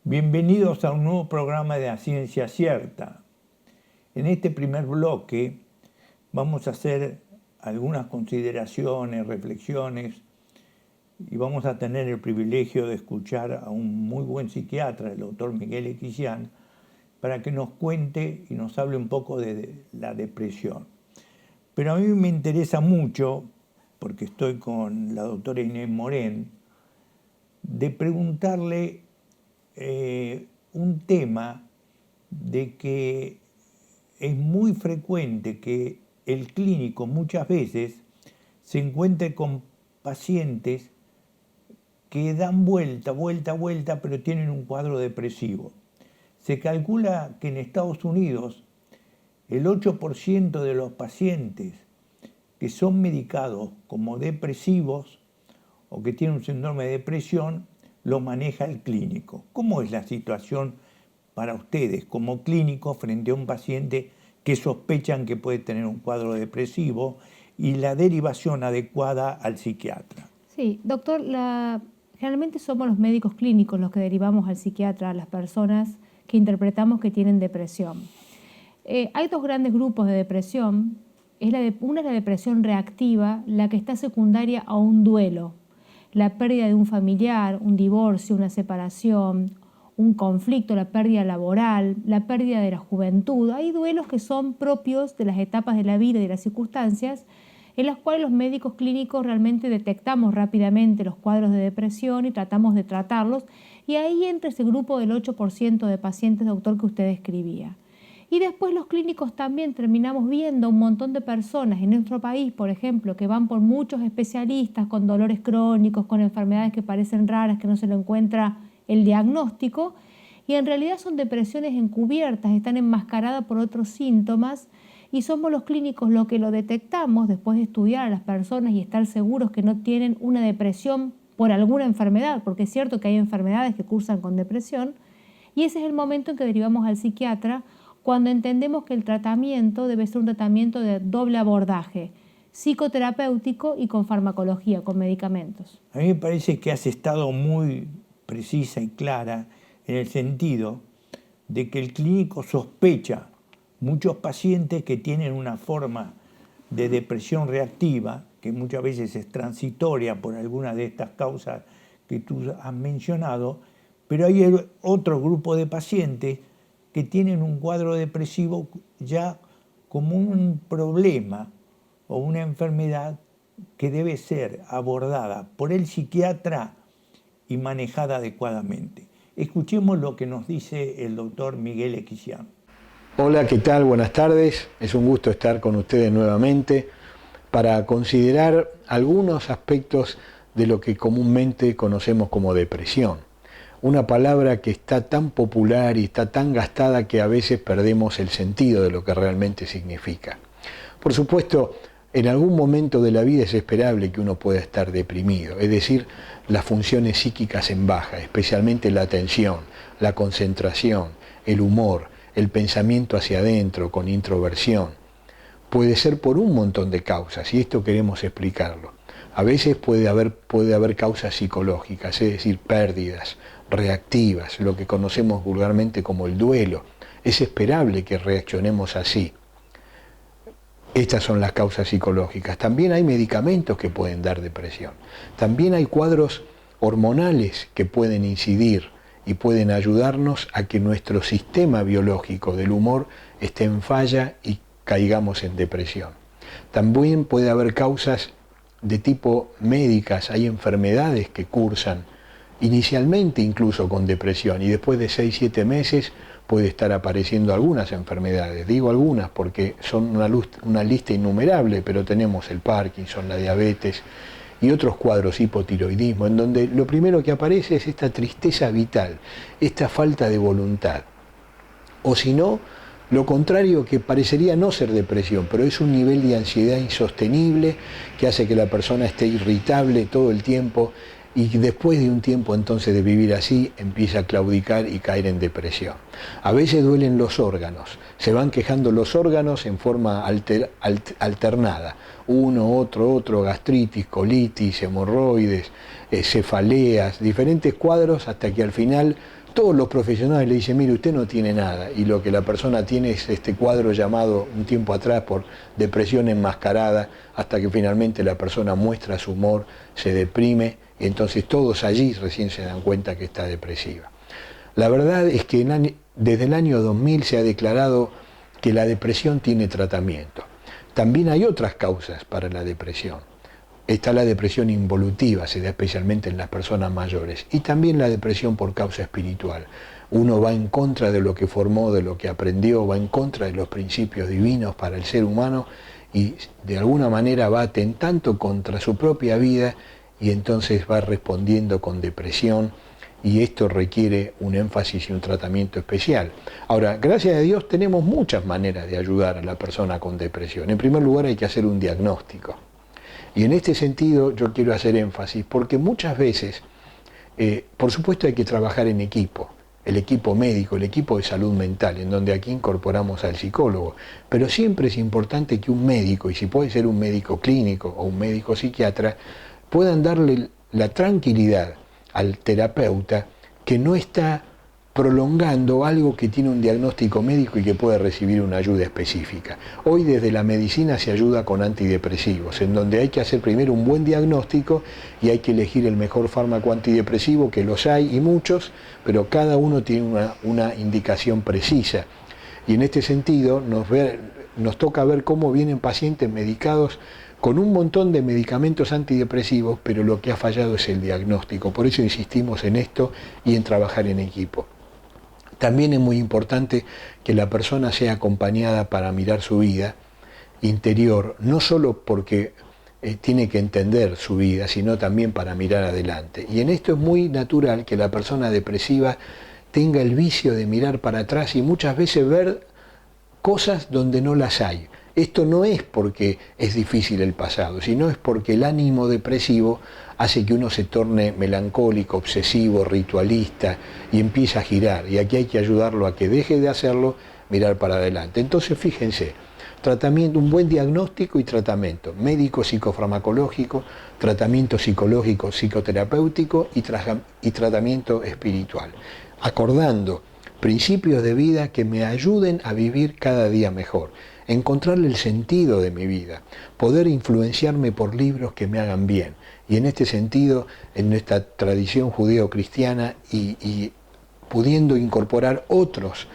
Bienvenidos a un nuevo programa de La Ciencia Cierta. En este primer bloque vamos a hacer algunas consideraciones, reflexiones y vamos a tener el privilegio de escuchar a un muy buen psiquiatra, el doctor Miguel Equisyan, para que nos cuente y nos hable un poco de la depresión. Pero a mí me interesa mucho, porque estoy con la doctora Inés Morén, de preguntarle un tema de que es muy frecuente que el clínico muchas veces se encuentre con pacientes que dan vuelta, pero tienen un cuadro depresivo. Se calcula que en Estados Unidos el 8% de los pacientes que son medicados como depresivos o que tienen un síndrome de depresión lo maneja el clínico. ¿Cómo es la situación para ustedes como clínicos frente a un paciente que sospechan que puede tener un cuadro depresivo y la derivación adecuada al psiquiatra? Sí, doctor, generalmente somos los médicos clínicos los que derivamos al psiquiatra a las personas que interpretamos que tienen depresión. Hay dos grandes grupos de depresión. Una es la depresión reactiva, la que está secundaria a un duelo. La pérdida de un familiar, un divorcio, una separación, un conflicto, la pérdida laboral, la pérdida de la juventud. Hay duelos que son propios de las etapas de la vida y de las circunstancias en las cuales los médicos clínicos realmente detectamos rápidamente los cuadros de depresión y tratamos de tratarlos. Y ahí entra ese grupo del 8% de pacientes, doctor, que usted describía. Y después los clínicos también terminamos viendo un montón de personas en nuestro país, por ejemplo, que van por muchos especialistas con dolores crónicos, con enfermedades que parecen raras, que no se lo encuentra el diagnóstico, y en realidad son depresiones encubiertas, están enmascaradas por otros síntomas, y somos los clínicos los que lo detectamos después de estudiar a las personas y estar seguros que no tienen una depresión por alguna enfermedad, porque es cierto que hay enfermedades que cursan con depresión, y ese es el momento en que derivamos al psiquiatra, cuando entendemos que el tratamiento debe ser un tratamiento de doble abordaje, psicoterapéutico y con farmacología, con medicamentos. A mí me parece que has estado muy precisa y clara en el sentido de que el clínico sospecha muchos pacientes que tienen una forma de depresión reactiva, que muchas veces es transitoria por alguna de estas causas que tú has mencionado, pero hay otro grupo de pacientes que tienen un cuadro depresivo ya como un problema o una enfermedad que debe ser abordada por el psiquiatra y manejada adecuadamente. Escuchemos lo que nos dice el doctor Miguel Equisyan. Hola, ¿qué tal? Buenas tardes. Es un gusto estar con ustedes nuevamente para considerar algunos aspectos de lo que comúnmente conocemos como depresión. Una palabra que está tan popular y está tan gastada que a veces perdemos el sentido de lo que realmente significa. Por supuesto, en algún momento de la vida es esperable que uno pueda estar deprimido, es decir, las funciones psíquicas en baja, especialmente la atención, la concentración, el humor, el pensamiento hacia adentro con introversión. Puede ser por un montón de causas y esto queremos explicarlo. A veces puede haber causas psicológicas, es decir, pérdidas reactivas, lo que conocemos vulgarmente como el duelo. Es esperable que reaccionemos así. Estas son las causas psicológicas. También hay medicamentos que pueden dar depresión. También hay cuadros hormonales que pueden incidir y pueden ayudarnos a que nuestro sistema biológico del humor esté en falla y caigamos en depresión. También puede haber causas de tipo médicas, hay enfermedades que cursan inicialmente incluso con depresión y después de 6-7 meses puede estar apareciendo algunas enfermedades. Digo algunas porque son una lista innumerable, pero tenemos el Parkinson, la diabetes y otros cuadros, hipotiroidismo, en donde lo primero que aparece es esta tristeza vital, esta falta de voluntad. O si no, lo contrario, que parecería no ser depresión, pero es un nivel de ansiedad insostenible que hace que la persona esté irritable todo el tiempo, y después de un tiempo entonces de vivir así empieza a claudicar y caer en depresión. A veces duelen los órganos, se van quejando los órganos en forma alternada, uno, otro, gastritis, colitis, hemorroides, cefaleas, diferentes cuadros, hasta que al final todos los profesionales le dicen, mire, usted no tiene nada, y lo que la persona tiene es este cuadro llamado un tiempo atrás por depresión enmascarada, hasta que finalmente la persona muestra su humor, se deprime, y entonces todos allí recién se dan cuenta que está depresiva. La verdad es que desde el año 2000 se ha declarado que la depresión tiene tratamiento. También hay otras causas para la depresión. Está la depresión involutiva, se da especialmente en las personas mayores, y también la depresión por causa espiritual. Uno va en contra de lo que formó, de lo que aprendió, va en contra de los principios divinos para el ser humano y de alguna manera va atentando contra su propia vida y entonces va respondiendo con depresión, y esto requiere un énfasis y un tratamiento especial. Ahora, gracias a Dios tenemos muchas maneras de ayudar a la persona con depresión. En primer lugar hay que hacer un diagnóstico. Y en este sentido yo quiero hacer énfasis porque muchas veces, por supuesto hay que trabajar en equipo, el equipo médico, el equipo de salud mental, en donde aquí incorporamos al psicólogo, pero siempre es importante que un médico, y si puede ser un médico clínico o un médico psiquiatra, puedan darle la tranquilidad al terapeuta que no está prolongando algo que tiene un diagnóstico médico y que puede recibir una ayuda específica. Hoy desde la medicina se ayuda con antidepresivos, en donde hay que hacer primero un buen diagnóstico y hay que elegir el mejor fármaco antidepresivo, que los hay y muchos, pero cada uno tiene una indicación precisa. Y en este sentido nos toca ver cómo vienen pacientes medicados con un montón de medicamentos antidepresivos, pero lo que ha fallado es el diagnóstico. Por eso insistimos en esto y en trabajar en equipo. También es muy importante que la persona sea acompañada para mirar su vida interior, no solo porque tiene que entender su vida, sino también para mirar adelante. Y en esto es muy natural que la persona depresiva tenga el vicio de mirar para atrás y muchas veces ver cosas donde no las hay. Esto no es porque es difícil el pasado, sino es porque el ánimo depresivo hace que uno se torne melancólico, obsesivo, ritualista y empieza a girar. Y aquí hay que ayudarlo a que deje de hacerlo, mirar para adelante. Entonces fíjense, tratamiento, un buen diagnóstico y tratamiento médico, psicofarmacológico, tratamiento psicológico, psicoterapéutico y tratamiento espiritual. Acordando principios de vida que me ayuden a vivir cada día mejor. Encontrarle el sentido de mi vida, poder influenciarme por libros que me hagan bien. Y en este sentido, en nuestra tradición judeo-cristiana y pudiendo incorporar otros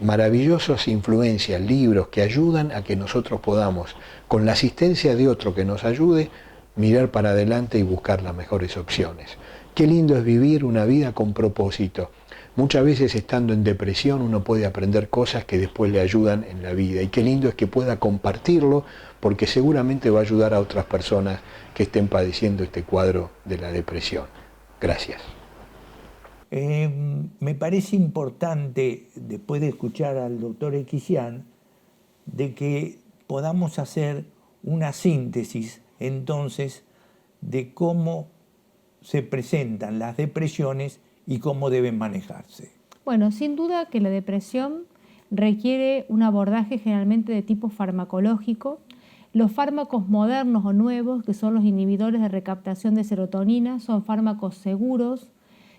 maravillosas influencias, libros que ayudan a que nosotros podamos, con la asistencia de otro que nos ayude, mirar para adelante y buscar las mejores opciones. Qué lindo es vivir una vida con propósito. Muchas veces estando en depresión uno puede aprender cosas que después le ayudan en la vida y qué lindo es que pueda compartirlo porque seguramente va a ayudar a otras personas que estén padeciendo este cuadro de la depresión. Gracias. Me parece importante, después de escuchar al doctor Equisyan, de que podamos hacer una síntesis entonces de cómo se presentan las depresiones y cómo deben manejarse. Bueno, sin duda que la depresión requiere un abordaje generalmente de tipo farmacológico. Los fármacos modernos o nuevos, que son los inhibidores de recaptación de serotonina, son fármacos seguros,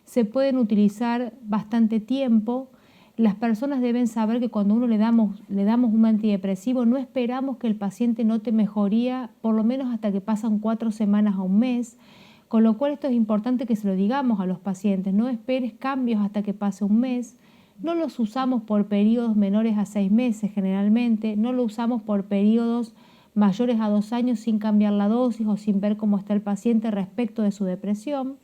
se pueden utilizar bastante tiempo. Las personas deben saber que cuando uno le damos un antidepresivo, no esperamos que el paciente note mejoría, por lo menos hasta que pasan 4 semanas a un mes. Con lo cual esto es importante que se lo digamos a los pacientes, no esperes cambios hasta que pase un mes, no los usamos por periodos menores a 6 meses generalmente, no lo usamos por periodos mayores a 2 años sin cambiar la dosis o sin ver cómo está el paciente respecto de su depresión.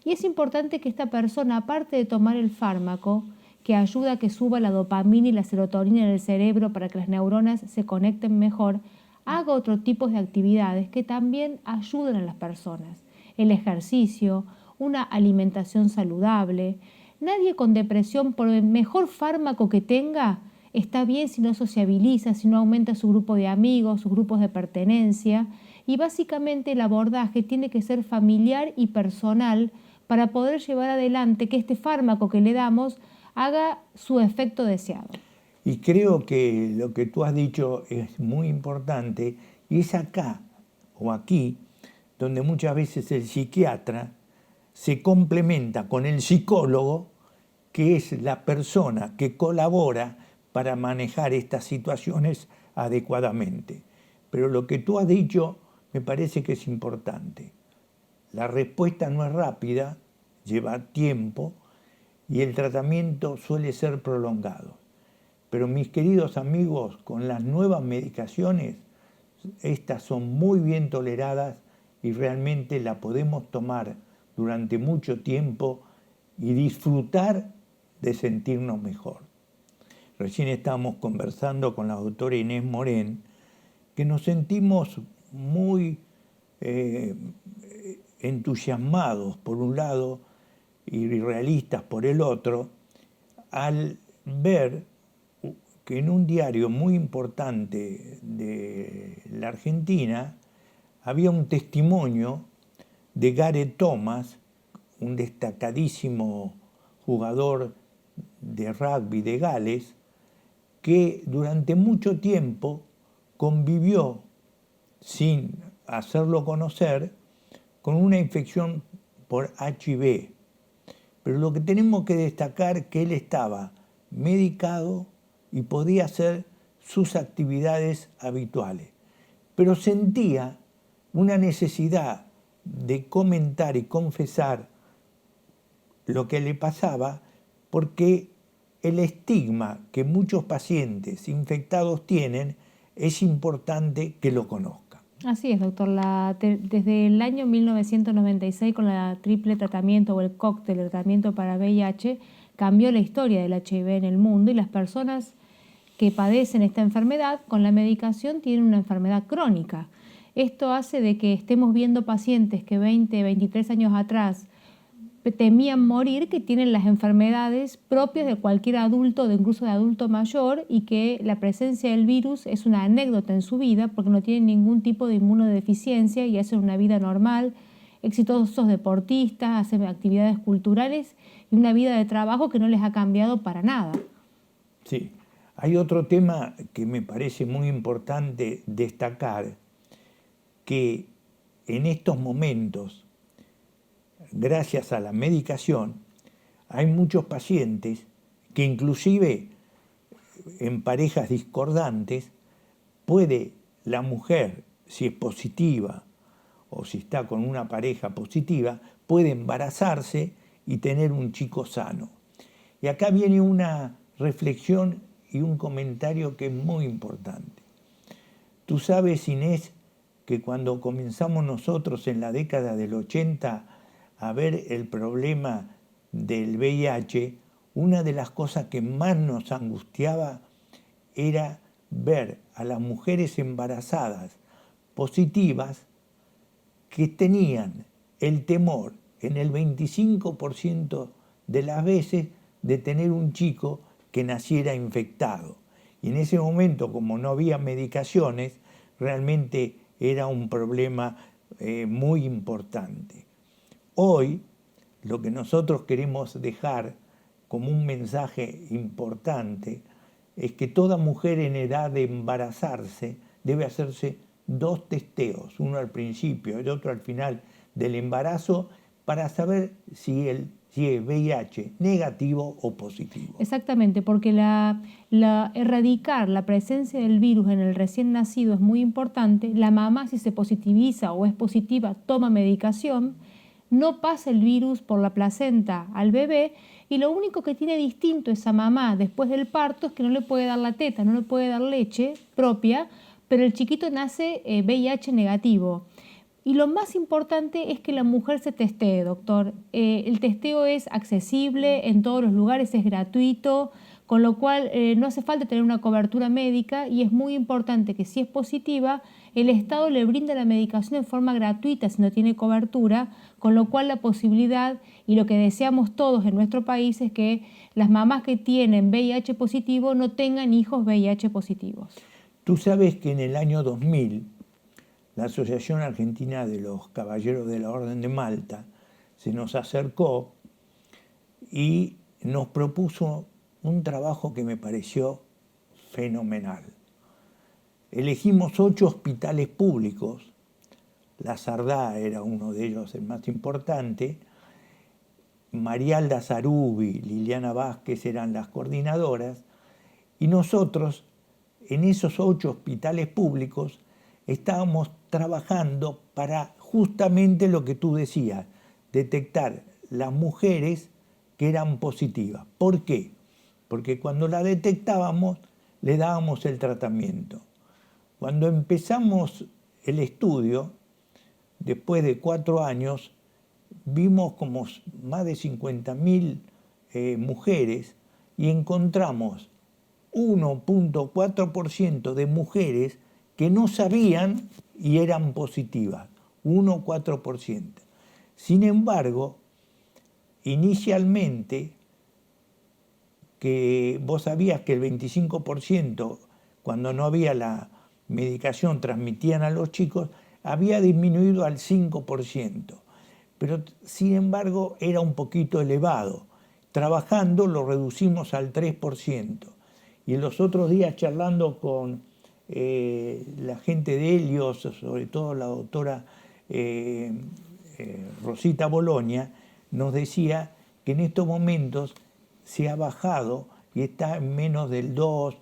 Y es importante que esta persona, aparte de tomar el fármaco, que ayuda a que suba la dopamina y la serotonina en el cerebro para que las neuronas se conecten mejor, haga otro tipo de actividades que también ayuden a las personas. El ejercicio, una alimentación saludable. Nadie con depresión, por el mejor fármaco que tenga, está bien si no sociabiliza, si no aumenta su grupo de amigos, sus grupos de pertenencia. y básicamente el abordaje tiene que ser familiar y personal para poder llevar adelante que este fármaco que le damos haga su efecto deseado. Y creo que lo que tú has dicho es muy importante y es acá o aquí donde muchas veces el psiquiatra se complementa con el psicólogo, que es la persona que colabora para manejar estas situaciones adecuadamente. Pero lo que tú has dicho me parece que es importante. La respuesta no es rápida, lleva tiempo y el tratamiento suele ser prolongado. Pero mis queridos amigos, con las nuevas medicaciones, estas son muy bien toleradas y realmente la podemos tomar durante mucho tiempo y disfrutar de sentirnos mejor. Recién estábamos conversando con la doctora Inés Morén, que nos sentimos muy entusiasmados por un lado y realistas por el otro, al ver que en un diario muy importante de la Argentina había un testimonio de Gareth Thomas, un destacadísimo jugador de rugby de Gales, que durante mucho tiempo convivió, sin hacerlo conocer, con una infección por HIV. Pero lo que tenemos que destacar es que él estaba medicado y podía hacer sus actividades habituales. Pero sentía una necesidad de comentar y confesar lo que le pasaba porque el estigma que muchos pacientes infectados tienen es importante que lo conozcan. Así es, doctor. Desde el año 1996 con la triple tratamiento o el cóctel de tratamiento para VIH cambió la historia del HIV en el mundo y las personas que padecen esta enfermedad con la medicación tienen una enfermedad crónica. Esto hace de que estemos viendo pacientes que 20, 23 años atrás temían morir, que tienen las enfermedades propias de cualquier adulto, incluso de adulto mayor, y que la presencia del virus es una anécdota en su vida porque no tienen ningún tipo de inmunodeficiencia y hacen una vida normal, exitosos deportistas, hacen actividades culturales y una vida de trabajo que no les ha cambiado para nada. Sí, hay otro tema que me parece muy importante destacar, que en estos momentos, gracias a la medicación, hay muchos pacientes que inclusive en parejas discordantes puede la mujer, si es positiva o si está con una pareja positiva, puede embarazarse y tener un chico sano. Y acá viene una reflexión y un comentario que es muy importante. Tú sabes, Inés, que cuando comenzamos nosotros en la década del 80 a ver el problema del VIH, una de las cosas que más nos angustiaba era ver a las mujeres embarazadas positivas que tenían el temor en el 25% de las veces de tener un chico que naciera infectado. Y en ese momento, como no había medicaciones, realmente era un problema muy importante. Hoy, lo que nosotros queremos dejar como un mensaje importante es que toda mujer en edad de embarazarse debe hacerse 2 testeos, uno al principio y otro al final del embarazo, para saber si es VIH negativo o positivo. Exactamente, porque erradicar la presencia del virus en el recién nacido es muy importante. La mamá, si se positiviza o es positiva, toma medicación, no pasa el virus por la placenta al bebé y lo único que tiene distinto esa mamá después del parto es que no le puede dar la teta, no le puede dar leche propia, pero el chiquito nace VIH negativo. Y lo más importante es que la mujer se testee, doctor. El testeo es accesible en todos los lugares, es gratuito, con lo cual no hace falta tener una cobertura médica y es muy importante que si es positiva, el Estado le brinda la medicación de forma gratuita si no tiene cobertura, con lo cual la posibilidad y lo que deseamos todos en nuestro país es que las mamás que tienen VIH positivo no tengan hijos VIH positivos. Tú sabes que en el año 2000 la Asociación Argentina de los Caballeros de la Orden de Malta se nos acercó y nos propuso un trabajo que me pareció fenomenal. Elegimos 8 hospitales públicos, La Sardá era uno de ellos, el más importante, Marialda Zarubi, Liliana Vázquez eran las coordinadoras, y nosotros en esos 8 hospitales públicos estábamos trabajando para justamente lo que tú decías, detectar las mujeres que eran positivas. ¿Por qué? Porque cuando la detectábamos, le dábamos el tratamiento. Cuando empezamos el estudio, después de 4 años, vimos como más de 50.000 mujeres y encontramos 1.4% de mujeres que no sabían y eran positivas, 1,4%. Sin embargo, inicialmente, que vos sabías que el 25%, cuando no había la medicación, transmitían a los chicos, había disminuido al 5%. Pero, sin embargo, era un poquito elevado. Trabajando lo reducimos al 3%. Y en los otros días, charlando con la gente de Helios, sobre todo la doctora Rosita Bologna, nos decía que en estos momentos se ha bajado y está en menos del 5%.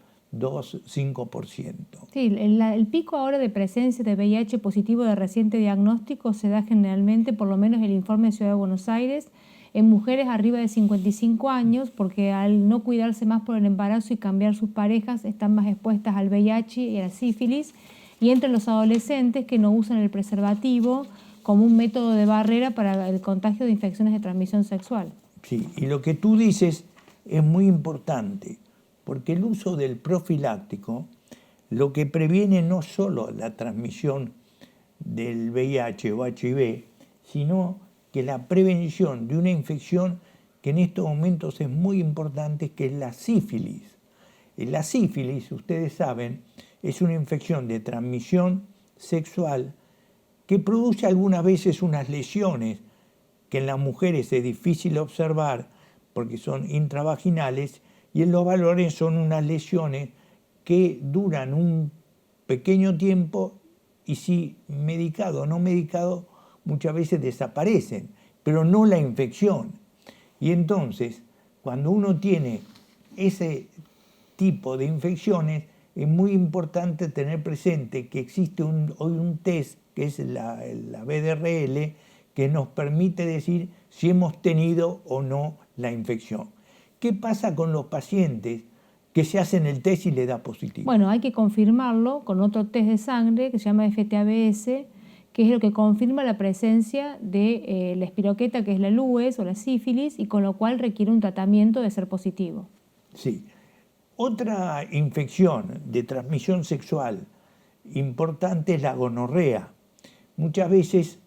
Sí, el pico ahora de presencia de VIH positivo de reciente diagnóstico se da generalmente, por lo menos el informe de Ciudad de Buenos Aires, en mujeres arriba de 55 años, porque al no cuidarse más por el embarazo y cambiar sus parejas, están más expuestas al VIH y a la sífilis, y entre los adolescentes que no usan el preservativo como un método de barrera para el contagio de infecciones de transmisión sexual. Sí, y lo que tú dices es muy importante, porque el uso del profiláctico lo que previene no solo la transmisión del VIH o HIV, sino que la prevención de una infección que en estos momentos es muy importante, que es la sífilis. La sífilis, ustedes saben, es una infección de transmisión sexual que produce algunas veces unas lesiones que en las mujeres es difícil observar porque son intravaginales, y en los varones son unas lesiones que duran un pequeño tiempo y si medicado o no medicado muchas veces desaparecen, pero no la infección. Y entonces, cuando uno tiene ese tipo de infecciones, es muy importante tener presente que existe hoy un test, que es la VDRL, que nos permite decir si hemos tenido o no la infección. ¿Qué pasa con los pacientes que se hacen el test y le da positivo? Bueno, hay que confirmarlo con otro test de sangre que se llama FTABS, que es lo que confirma la presencia de la espiroqueta, que es la LUES o la sífilis, y con lo cual requiere un tratamiento de ser positivo. Sí. Otra infección de transmisión sexual importante es la gonorrea. Muchas veces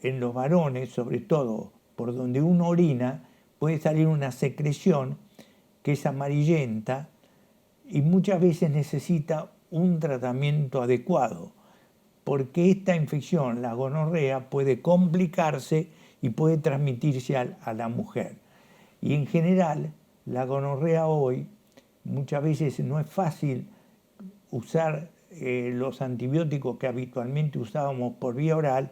en los varones, sobre todo por donde uno orina, puede salir una secreción que es amarillenta y muchas veces necesita un tratamiento adecuado, porque esta infección, la gonorrea, puede complicarse y puede transmitirse a la mujer. Y en general, la gonorrea hoy, muchas veces no es fácil usar los antibióticos que habitualmente usábamos por vía oral,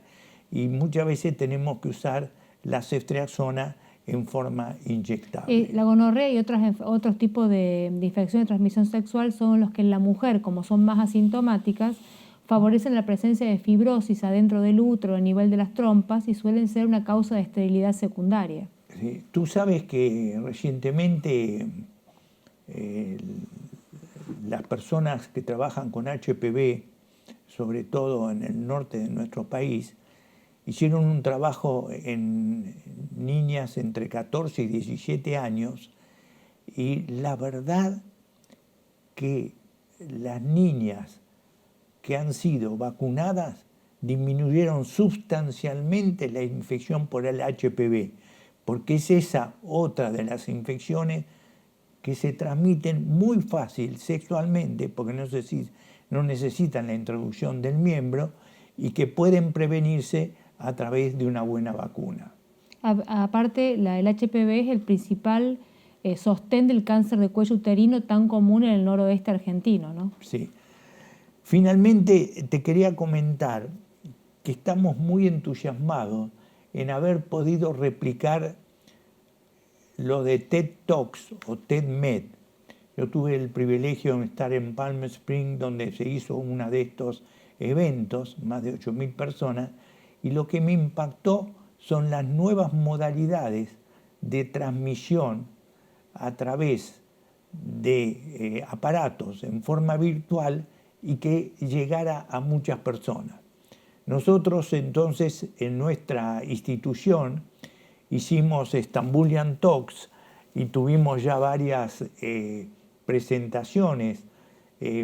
y muchas veces tenemos que usar la ceftriaxona en forma inyectable. La gonorrea y otros tipos de infecciones de transmisión sexual son los que en la mujer, como son más asintomáticas, favorecen la presencia de fibrosis adentro del útero a nivel de las trompas y suelen ser una causa de esterilidad secundaria. Sí. Tú sabes que recientemente las personas que trabajan con HPV, sobre todo en el norte de nuestro país, hicieron un trabajo en niñas entre 14 y 17 años y la verdad que las niñas que han sido vacunadas disminuyeron sustancialmente la infección por el HPV, porque es esa otra de las infecciones que se transmiten muy fácil sexualmente, porque no no necesitan la introducción del miembro y que pueden prevenirse a través de una buena vacuna. Aparte, el HPV es el principal sostén del cáncer de cuello uterino tan común en el noroeste argentino, ¿no? Sí. Finalmente, te quería comentar que estamos muy entusiasmados en haber podido replicar lo de TED Talks o TED Med. Yo tuve el privilegio de estar en Palm Springs, donde se hizo uno de estos eventos, más de 8.000 personas, y lo que me impactó son las nuevas modalidades de transmisión a través de aparatos en forma virtual y que llegara a muchas personas. Nosotros entonces en nuestra institución hicimos Stambulian Talks y tuvimos ya varias presentaciones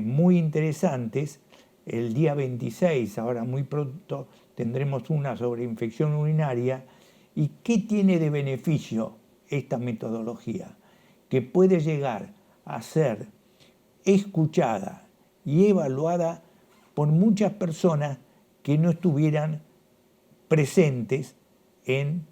muy interesantes. El día 26, ahora muy pronto, tendremos una sobre infección urinaria. ¿Y qué tiene de beneficio esta metodología? Que puede llegar a ser escuchada y evaluada por muchas personas que no estuvieran presentes en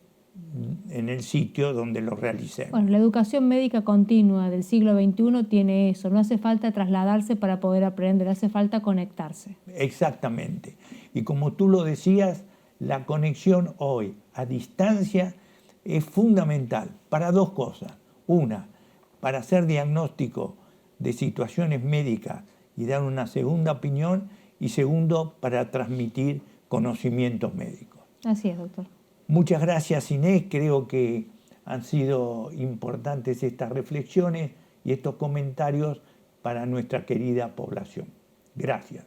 el sitio donde lo realicemos. Bueno, la educación médica continua del siglo XXI tiene eso, no hace falta trasladarse para poder aprender, hace falta conectarse. Exactamente. Y como tú lo decías, la conexión hoy a distancia es fundamental para dos cosas. Una, para hacer diagnóstico de situaciones médicas y dar una segunda opinión, y segundo, para transmitir conocimientos médicos. Así es, doctor. Muchas gracias, Inés. Creo que han sido importantes estas reflexiones y estos comentarios para nuestra querida población. Gracias.